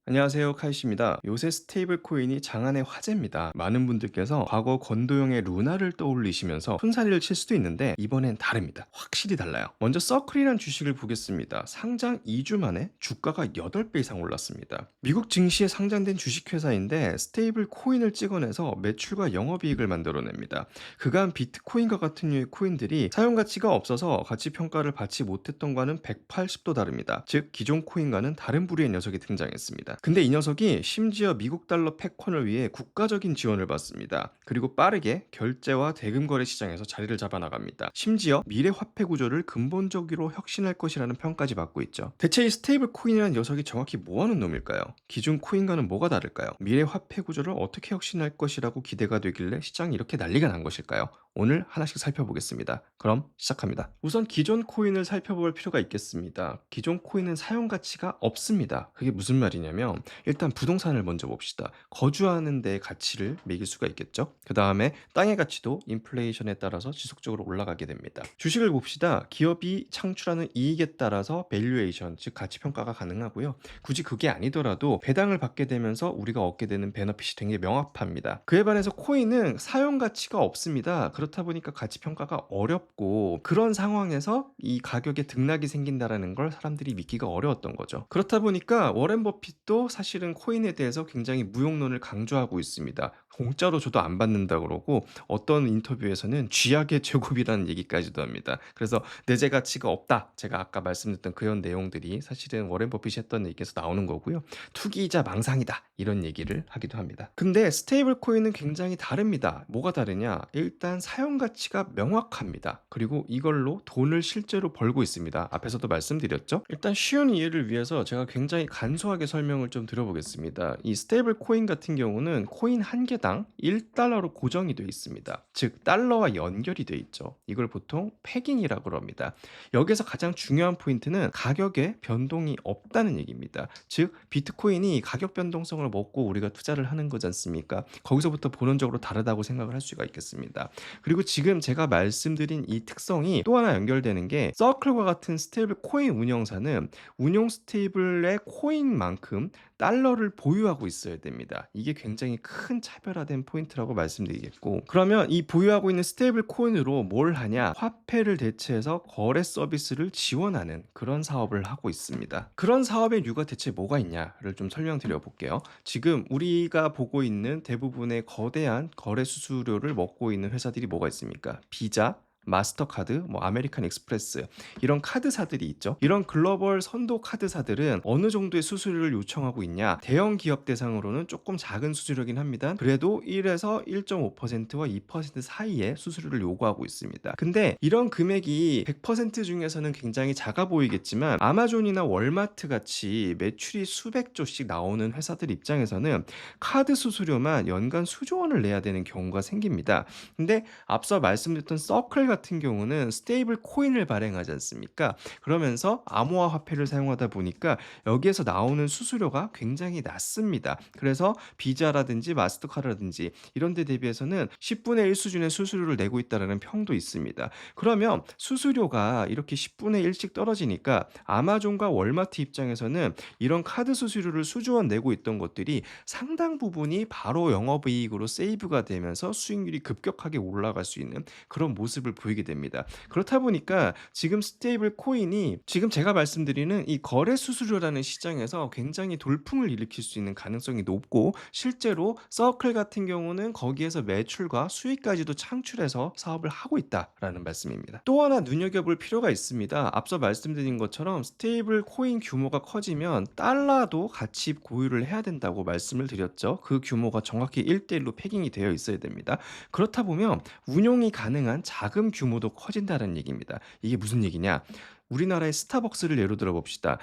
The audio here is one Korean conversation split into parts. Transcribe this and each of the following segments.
안녕하세요, 카이시입니다. 요새 스테이블 코인이 장안의 화제입니다. 많은 분들께서 과거 건도형의 루나를 떠올리시면서 손사리를 칠 수도 있는데 이번엔 다릅니다. 확실히 달라요. 먼저 서클이란 주식을 보겠습니다. 상장 2주 만에 주가가 8배 이상 올랐습니다. 미국 증시에 상장된 주식회사인데 스테이블 코인을 찍어내서 매출과 영업이익을 만들어냅니다. 그간 비트코인과 같은 류의 코인들이 사용 가치가 없어서 가치 평가를 받지 못했던 과는 180도 다릅니다. 즉 기존 코인과는 다른 부류의 녀석이 등장했습니다. 근데 이 녀석이 심지어 미국 달러 패권을 위해 국가적인 지원을 받습니다. 그리고 빠르게 결제와 대금 거래 시장에서 자리를 잡아나갑니다. 심지어 미래 화폐 구조를 근본적으로 혁신할 것이라는 평까지 받고 있죠. 대체 이 스테이블 코인이라는 녀석이 정확히 뭐 하는 놈일까요? 기존 코인과는 뭐가 다를까요? 미래 화폐 구조를 어떻게 혁신할 것이라고 기대가 되길래 시장이 이렇게 난리가 난 것일까요? 오늘 하나씩 살펴보겠습니다. 그럼 시작합니다. 우선 기존 코인을 살펴볼 필요가 있겠습니다. 기존 코인은 사용 가치가 없습니다. 그게 무슨 말이냐면 일단 부동산을 먼저 봅시다. 거주하는 데의 가치를 매길 수가 있겠죠. 그 다음에 땅의 가치도 인플레이션에 따라서 지속적으로 올라가게 됩니다. 주식을 봅시다. 기업이 창출하는 이익에 따라서 밸류에이션, 즉 가치 평가가 가능하고요. 굳이 그게 아니더라도 배당을 받게 되면서 우리가 얻게 되는 베너핏이 되게 명확합니다. 그에 반해서 코인은 사용 가치가 없습니다. 그렇다 보니까 가치 평가가 어렵고 그런 상황에서 이 가격에 등락이 생긴다라는 걸 사람들이 믿기가 어려웠던 거죠. 그렇다 보니까 워렌 버핏도 사실은 코인에 대해서 굉장히 무용론을 강조하고 있습니다. 공짜로 줘도 안 받는다 그러고 어떤 인터뷰에서는 쥐약의 제곱이라는 얘기까지도 합니다. 그래서 내재 가치가 없다. 제가 아까 말씀드렸던 그런 내용들이 사실은 워렌 버핏이 했던 얘기에서 나오는 거고요. 투기이자 망상이다. 이런 얘기를 하기도 합니다. 근데 스테이블 코인은 굉장히 다릅니다. 뭐가 다르냐? 일단 사용 가치가 명확합니다. 그리고 이걸로 돈을 실제로 벌고 있습니다. 앞에서도 말씀드렸죠? 일단 쉬운 이해를 위해서 제가 굉장히 간소하게 설명을 좀 드려보겠습니다. 이 스테이블 코인 같은 경우는 코인 한 개당 1달러로 고정이 되어 있습니다. 즉 달러와 연결이 되어 있죠. 이걸 보통 패깅이라고 합니다. 여기서 가장 중요한 포인트는 가격에 변동이 없다는 얘기입니다. 즉 비트코인이 가격 변동성을 먹고 우리가 투자를 하는 거지 않습니까? 거기서부터 본원적으로 다르다고 생각을 할 수가 있겠습니다. 그리고 지금 제가 말씀드린 이 특성이 또 하나 연결되는 게 서클과 같은 스테이블 코인 운영사는 운용 스테이블의 코인만큼 달러를 보유하고 있어야 됩니다. 이게 굉장히 큰 차별화된 포인트라고 말씀드리겠고, 그러면 이 보유하고 있는 스테이블 코인으로 뭘 하냐? 화폐를 대체해서 거래 서비스를 지원하는 그런 사업을 하고 있습니다. 그런 사업의 류가 대체 뭐가 있냐를 좀 설명드려 볼게요. 지금 우리가 보고 있는 대부분의 거대한 거래 수수료를 먹고 있는 회사들이 뭐가 있습니까? 비자, 마스터카드, 뭐 아메리칸 익스프레스 이런 카드사들이 있죠. 이런 글로벌 선도 카드사들은 어느 정도의 수수료를 요청하고 있냐? 대형 기업 대상으로는 조금 작은 수수료긴 합니다. 그래도 1에서 1.5%와 2% 사이의 수수료를 요구하고 있습니다. 근데 이런 금액이 100% 중에서는 굉장히 작아 보이겠지만 아마존이나 월마트 같이 매출이 수백 조씩 나오는 회사들 입장에서는 카드 수수료만 연간 수조 원을 내야 되는 경우가 생깁니다. 근데 앞서 말씀드렸던 서클 같은 경우는 스테이블 코인을 발행하지 않습니까? 그러면서 암호화 화폐를 사용하다 보니까 여기에서 나오는 수수료가 굉장히 낮습니다. 그래서 비자라든지 마스터카드라든지 이런 데 대비해서는 10분의 1 수준의 수수료를 내고 있다는 평도 있습니다. 그러면 수수료가 이렇게 10분의 1씩 떨어지니까 아마존과 월마트 입장에서는 이런 카드 수수료를 수조 원 내고 있던 것들이 상당 부분이 바로 영업이익으로 세이브가 되면서 수익률이 급격하게 올라갈 수 있는 그런 모습을 보이게 됩니다. 그렇다 보니까 지금 스테이블 코인이 지금 제가 말씀드리는 이 거래 수수료라는 시장에서 굉장히 돌풍을 일으킬 수 있는 가능성이 높고, 실제로 서클 같은 경우는 거기에서 매출과 수익까지도 창출해서 사업을 하고 있다라는 말씀입니다. 또 하나 눈여겨볼 필요가 있습니다. 앞서 말씀드린 것처럼 스테이블 코인 규모가 커지면 달러도 같이 보유를 해야 된다고 말씀을 드렸죠. 그 규모가 정확히 1대1로 패깅이 되어 있어야 됩니다. 그렇다 보면 운용이 가능한 자금 규모도 커진다는 얘기입니다. 이게 무슨 얘기냐? 우리나라의 스타벅스를 예로 들어 봅시다.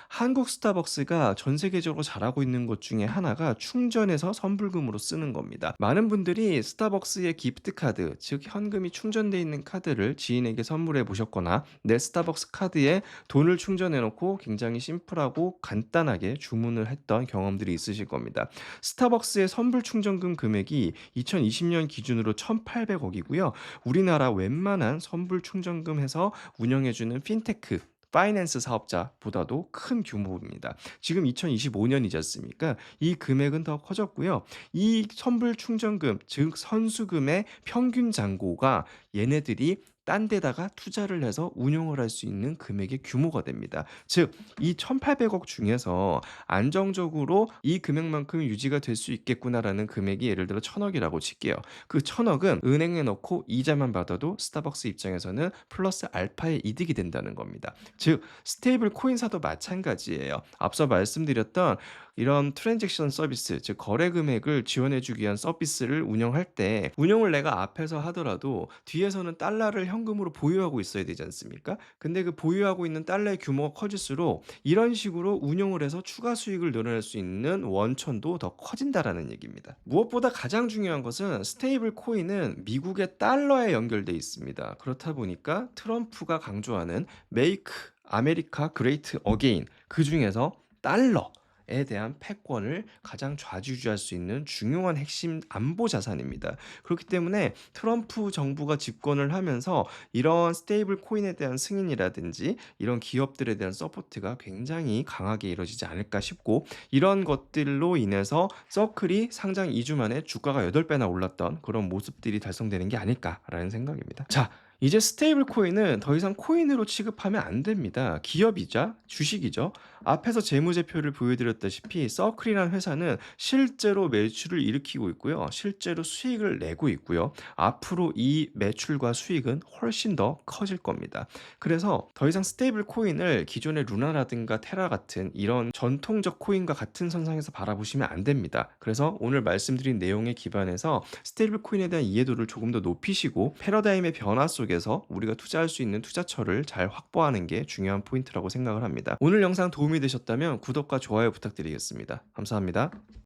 한국 스타벅스가 전 세계적으로 잘하고 있는 것 중에 하나가 충전해서 선불금으로 쓰는 겁니다. 많은 분들이 스타벅스의 기프트 카드, 즉 현금이 충전돼 있는 카드를 지인에게 선물해 보셨거나 내 스타벅스 카드에 돈을 충전해 놓고 굉장히 심플하고 간단하게 주문을 했던 경험들이 있으실 겁니다. 스타벅스의 선불 충전금 금액이 2020년 기준으로 1,800억이고요. 우리나라 웬만한 선불 충전금 해서 운영해주는 핀테크 파이낸스 사업자보다도 큰 규모입니다. 지금 2025년이지 않습니까? 이 금액은 더 커졌고요. 이 선불 충전금, 즉 선수금의 평균 잔고가 얘네들이 딴 데다가 투자를 해서 운용을 할 수 있는 금액의 규모가 됩니다. 즉 이 1,800억 중에서 안정적으로 '이 금액만큼 유지가 될 수 있겠구나.'라는 금액이 예를 들어 1,000억이라고 칠게요. 그 1,000억은 은행에 넣고 이자만 받아도 스타벅스 입장에서는 플러스 알파의 이득이 된다는 겁니다. 즉 스테이블 코인사도 마찬가지예요. 앞서 말씀드렸던 이런 트랜잭션 서비스, 즉 거래 금액을 지원해 주기 위한 서비스를 운영할 때 운용을 내가 앞에서 하더라도 뒤에서는 달러를 현금으로 보유하고 있어야 되지 않습니까? 근데 그 보유하고 있는 달러의 규모가 커질수록 이런 식으로 운용을 해서 추가 수익을 늘어낼 수 있는 원천도 더 커진다라는 얘기입니다. 무엇보다 가장 중요한 것은 스테이블 코인은 미국의 달러에 연결돼 있습니다. 그렇다 보니까 트럼프가 강조하는 Make America Great Again, 그중에서 달러에 대한 패권을 가장 좌지우지할 수 있는 중요한 핵심 안보 자산입니다. 그렇기 때문에 트럼프 정부가 집권을 하면서 이런 스테이블 코인에 대한 승인이라든지 이런 기업들에 대한 서포트가 굉장히 강하게 이루어지지 않을까 싶고, 이런 것들로 인해서 서클이 상장 2주 만에 주가가 8배나 올랐던 그런 모습들이 달성되는 게 아닐까라는 생각입니다. 자, 이제 스테이블 코인은 더 이상 코인으로 취급하면 안 됩니다. 기업이자 주식이죠. 앞에서 재무제표를 보여드렸다시피 서클이라는 회사는 실제로 매출을 일으키고 있고요. 실제로 수익을 내고 있고요. 앞으로 이 매출과 수익은 훨씬 더 커질 겁니다. 그래서 더 이상 스테이블 코인을 기존의 루나라든가 테라 같은 이런 전통적 코인과 같은 선상에서 바라보시면 안 됩니다. 그래서 오늘 말씀드린 내용에 기반해서 스테이블 코인에 대한 이해도를 조금 더 높이시고 패러다임의 변화 속에서 우리가 투자할 수 있는 투자처를 잘 확보하는 게 중요한 포인트라고 생각을 합니다. 오늘 영상 도움이 되셨다면 구독과 좋아요 부탁드리겠습니다. 감사합니다.